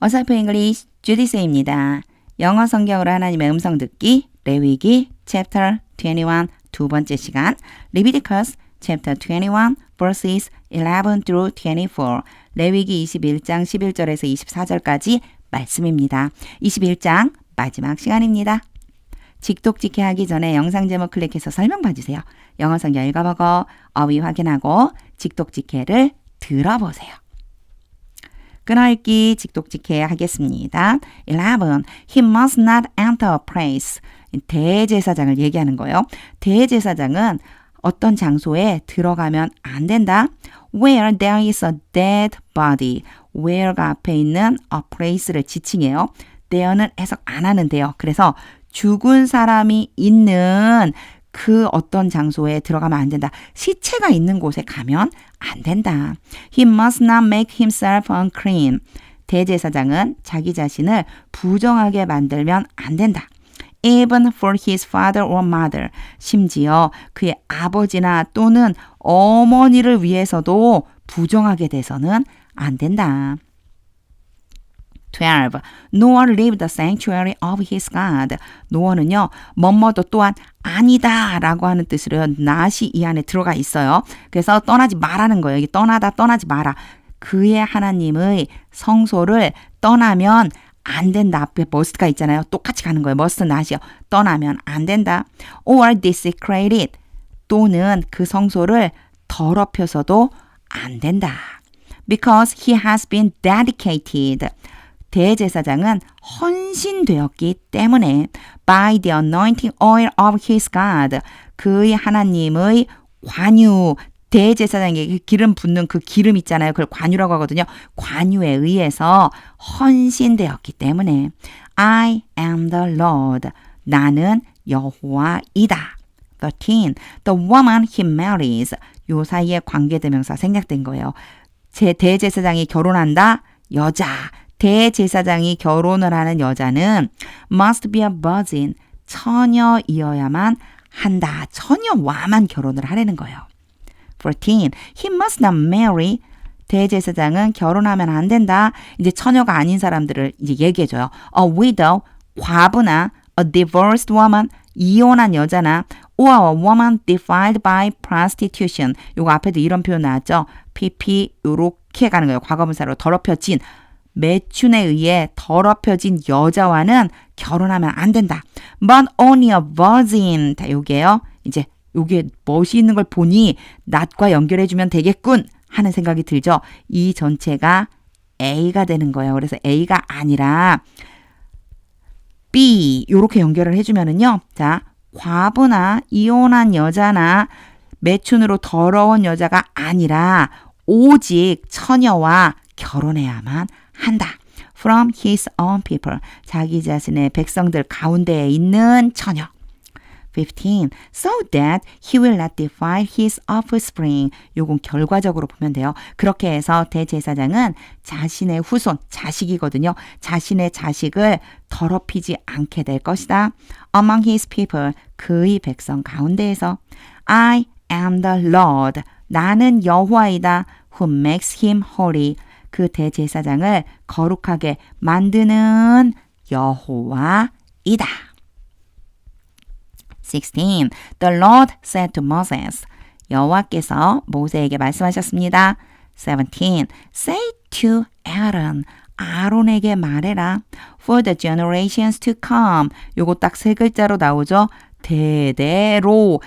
어설프 잉글리시 주디스입니다. 영어 성경으로 하나님의 음성 듣기 레위기 chapter 21 두 번째 시간 Leviticus chapter 21 verses 11 through 24 레위기 21장 11절에서 24절까지 말씀입니다. 21장 마지막 시간입니다. 직독직해 하기 전에 영상 제목 클릭해서 설명 봐주세요. 영어 성경 읽어보고 어휘 확인하고 직독직해를 들어보세요. 끊어읽기 직독직해 하겠습니다. 11. He must not enter a place. 대제사장을 얘기하는 거예요. 대제사장은 어떤 장소에 들어가면 안 된다. Where there is a dead body. Where가 앞에 있는 a place를 지칭해요. there는 해석 안 하는데요. 그래서 죽은 사람이 있는 그 어떤 장소에 들어가면 안 된다. 시체가 있는 곳에 가면 안 된다. He must not make himself unclean. 대제사장은 자기 자신을 부정하게 만들면 안 된다. Even for his father or mother. 심지어 그의 아버지나 또는 어머니를 위해서도 부정하게 돼서는 안 된다. 12. Nor leave the sanctuary of his God. no는요, 뭐뭐도 또한 아니다 라고 하는 뜻으로 not이 이 안에 들어가 있어요. 그래서 떠나지 말라는 거예요. 여기 떠나지 마라. 그의 하나님의 성소를 떠나면 안 된다. 앞에 must가 있잖아요. 똑같이 가는 거예요. must not이요. 떠나면 안 된다. Or desecrate it. 또는 그 성소를 더럽혀서도 안 된다. Because he has been dedicated. 대제사장은 헌신되었기 때문에 by the anointing oil of his God. 그의 하나님의 관유, 대제사장에게 기름 붓는 그 기름 있잖아요. 그걸 관유라고 하거든요. 관유에 의해서 헌신되었기 때문에 I am the Lord. 나는 여호와이다. 13. The woman he marries. 요 사이에 관계대명사 생략된 거예요. 제 대제사장이 결혼한다. 여자. 대제사장이 결혼을 하는 여자는 must be a virgin. 처녀이어야만 한다. 처녀와만 결혼을 하라는 거예요. 14. He must not marry. 대제사장은 결혼하면 안 된다. 이제 처녀가 아닌 사람들을 이제 얘기해줘요. A widow, 과부나 a divorced woman, 이혼한 여자나 or a woman defiled by prostitution. 요거 앞에도 이런 표현 나왔죠. PP 요렇게 가는 거예요. 과거분사로 더럽혀진 매춘에 의해 더럽혀진 여자와는 결혼하면 안 된다. But only a virgin. 다 요게요. 이제 요게 멋이 있는 걸 보니 낫과 연결해주면 되겠군 하는 생각이 들죠. 이 전체가 A가 되는 거예요. 그래서 A가 아니라 B 요렇게 연결을 해주면은요. 자, 과부나 이혼한 여자나 매춘으로 더러운 여자가 아니라 오직 처녀와 결혼해야만 한다. From his own people. 자기 자신의 백성들 가운데에 있는 처녀. 15. So that he will not defile his offspring. 요건 결과적으로 보면 돼요. 그렇게 해서 대제사장은 자신의 후손, 자식이거든요. 자신의 자식을 더럽히지 않게 될 것이다. Among his people. 그의 백성 가운데에서 I am the Lord. 나는 여호와이다. Who makes him holy. 그 대제사장을 거룩하게 만드는 여호와이다. 16. The Lord said to Moses. 여호와께서 모세에게 말씀하셨습니다. 17. Say to Aaron. 아론에게 말해라. For the generations to come. 요거 딱 세 글자로 나오죠. 대대로.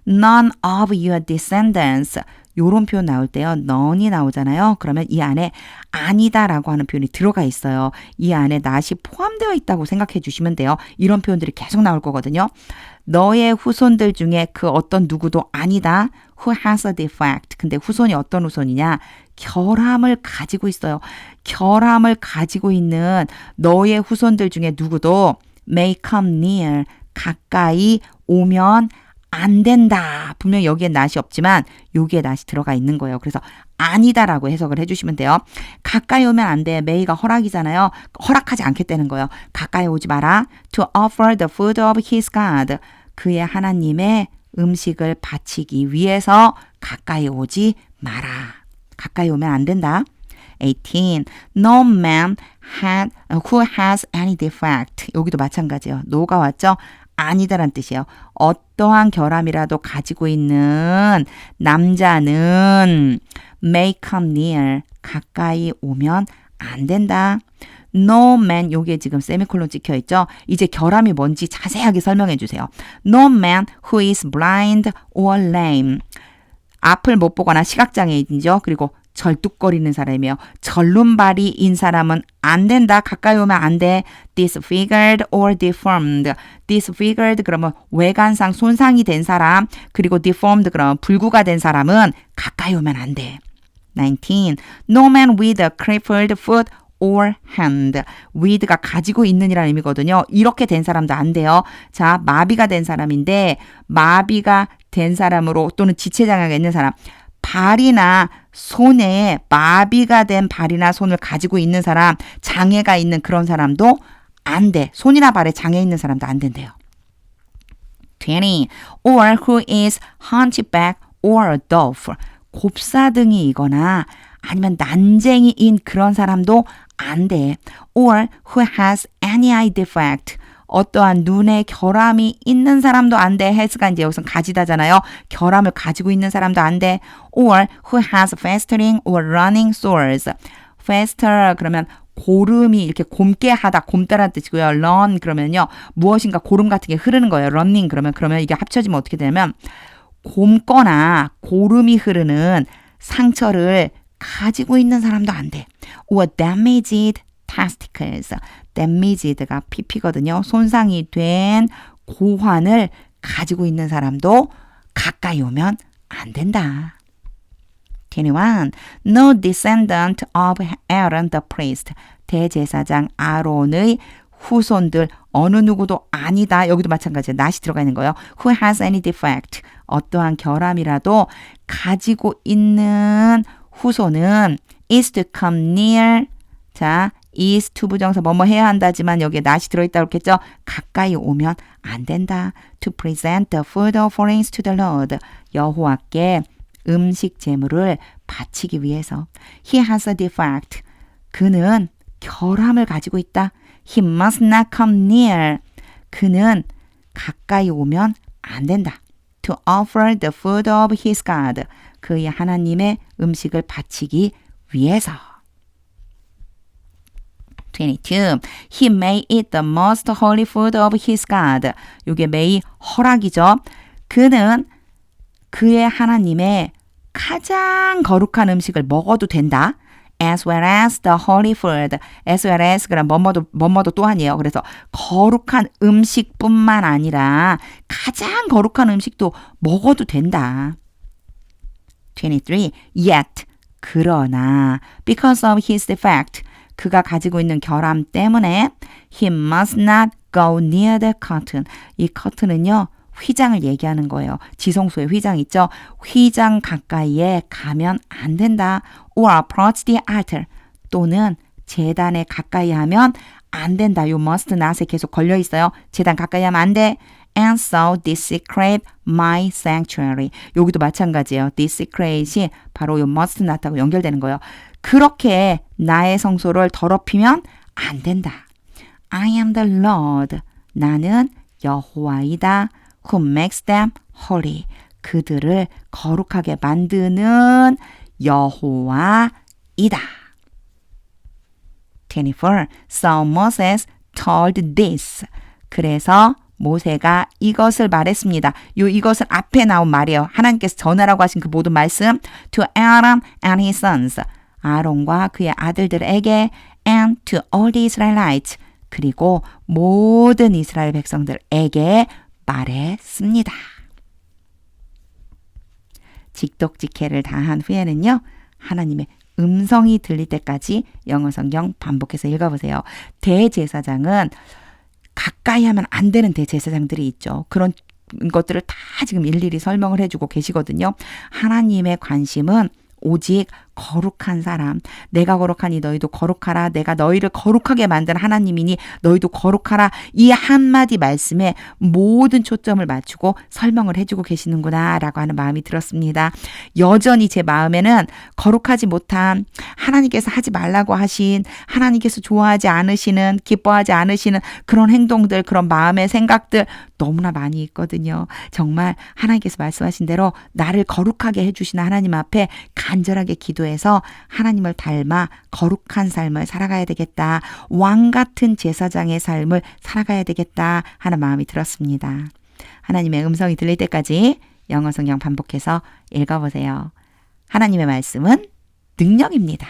None of your descendants. 요런 표현 나올 때요. none이 나오잖아요. 그러면 이 안에 아니다라고 하는 표현이 들어가 있어요. 이 안에 not이 포함되어 있다고 생각해 주시면 돼요. 이런 표현들이 계속 나올 거거든요. 너의 후손들 중에 그 어떤 누구도 아니다. Who has a defect. 근데 후손이 어떤 후손이냐? 결함을 가지고 있어요. 결함을 가지고 있는 너의 후손들 중에 누구도 may come near. 가까이 오면 안 된다. 분명 여기에 not이 없지만 여기에 not이 들어가 있는 거예요. 그래서 아니다라고 해석을 해주시면 돼요. 가까이 오면 안 돼. may가 허락이잖아요. 허락하지 않겠다는 거예요. 가까이 오지 마라. To offer the food of his God. 그의 하나님의 음식을 바치기 위해서 가까이 오지 마라. 가까이 오면 안 된다. 18. No man who has any defect. 여기도 마찬가지예요. no가 왔죠? 아니다란 뜻이에요. 어떠한 결함이라도 가지고 있는 남자는 may come near. 가까이 오면 안 된다. No man, 요게 지금 세미콜론 찍혀 있죠? 이제 결함이 뭔지 자세하게 설명해 주세요. No man who is blind or lame. 앞을 못 보거나 시각장애인이죠. 그리고 절뚝거리는 사람이에요. 절름발이인 사람은 안 된다. 가까이 오면 안 돼. disfigured or deformed. disfigured 그러면 외관상 손상이 된 사람, 그리고 deformed 그러면 불구가 된 사람은 가까이 오면 안 돼. 19. No man with a crippled foot or hand. with가 가지고 있는이라는 의미거든요. 이렇게 된 사람도 안 돼요. 자, 마비가 된 사람인데 마비가 된 사람으로 또는 지체장애가 있는 사람, 발이나 손에 마비가 된 발이나 손을 가지고 있는 사람, 장애가 있는 그런 사람도 안 돼. 손이나 발에 장애 있는 사람도 안 된대요. 20. Or who is hunchback or a dwarf. 곱사등이이거나 아니면 난쟁이인 그런 사람도 안 돼. Or who has any eye defect. 어떠한 눈에 결함이 있는 사람도 안 돼. has가 이제 여기서 가지다잖아요. 결함을 가지고 있는 사람도 안 돼. Or who has festering or running sores. fester 그러면 고름이 이렇게 곪게 하다, 곪다라는 뜻이고요. run 그러면요. 무엇인가 고름 같은 게 흐르는 거예요. running 그러면 이게 합쳐지면 어떻게 되냐면 곪거나 고름이 흐르는 상처를 가지고 있는 사람도 안 돼. or damaged testicles. damased가 pp거든요. 손상이 된 고환을 가지고 있는 사람도 가까이 오면 안 된다. 21. No descendant of Aaron the priest. 대제사장 아론의 후손들 어느 누구도 아니다. 여기도 마찬가지예요. not이 들어가 있는 거예요. Who has any defect. 어떠한 결함이라도 가지고 있는 후손은 is to come near. 자, is to 부정사 뭐뭐 해야 한다지만 여기에 not이 들어있다고 했겠죠. 가까이 오면 안 된다. To present the food offerings to the Lord. 여호와께 음식 제물을 바치기 위해서. He has a defect. 그는 결함을 가지고 있다. He must not come near. 그는 가까이 오면 안 된다. To offer the food of his God. 그의 하나님의 음식을 바치기 위해서. 22. He may eat the most holy food of his God. 이게 may 허락이죠. 그는 그의 하나님의 가장 거룩한 음식을 먹어도 된다. As well as the holy food. As well as 그럼 뭐뭐도 또한이에요. 그래서 거룩한 음식뿐만 아니라 가장 거룩한 음식도 먹어도 된다. 23. Yet 그러나 because of his defect. 그가 가지고 있는 결함 때문에 he must not go near the curtain. 이 curtain은요. 휘장을 얘기하는 거예요. 지성소의 휘장 있죠? 휘장 가까이에 가면 안 된다. or approach the altar. 또는 제단에 가까이 하면 안 된다. You must not에 계속 걸려 있어요. 제단 가까이 하면 안 돼. And so desecrate my sanctuary. 여기도 마찬가지예요. desecrate이 바로 you must not하고 연결되는 거예요. 그렇게 나의 성소를 더럽히면 안 된다. I am the Lord. 나는 여호와이다. Who makes them holy. 그들을 거룩하게 만드는 여호와이다. 24. So Moses told this. 그래서 모세가 이것을 말했습니다. 이것은 앞에 나온 말이에요. 하나님께서 전하라고 하신 그 모든 말씀. To Aaron and his sons. 아론과 그의 아들들에게 and to all the Israelites. 그리고 모든 이스라엘 백성들에게 말했습니다. 직독직해를 다한 후에는요. 하나님의 음성이 들릴 때까지 영어 성경 반복해서 읽어보세요. 대제사장은 가까이 하면 안 되는 대제사장들이 있죠. 그런 것들을 다 지금 일일이 설명을 해주고 계시거든요. 하나님의 관심은 오직 거룩한 사람, 내가 거룩하니 너희도 거룩하라, 내가 너희를 거룩하게 만든 하나님이니 너희도 거룩하라, 이 한마디 말씀에 모든 초점을 맞추고 설명을 해주고 계시는구나 라고 하는 마음이 들었습니다. 여전히 제 마음에는 거룩하지 못한, 하나님께서 하지 말라고 하신, 하나님께서 좋아하지 않으시는, 기뻐하지 않으시는 그런 행동들, 그런 마음의 생각들 너무나 많이 있거든요. 정말 하나님께서 말씀하신 대로 나를 거룩하게 해주시는 하나님 앞에 간절하게 기도해서 하나님을 닮아 거룩한 삶을 살아가야 되겠다. 왕 같은 제사장의 삶을 살아가야 되겠다 하는 마음이 들었습니다. 하나님의 음성이 들릴 때까지 영어 성경 반복해서 읽어보세요. 하나님의 말씀은 능력입니다.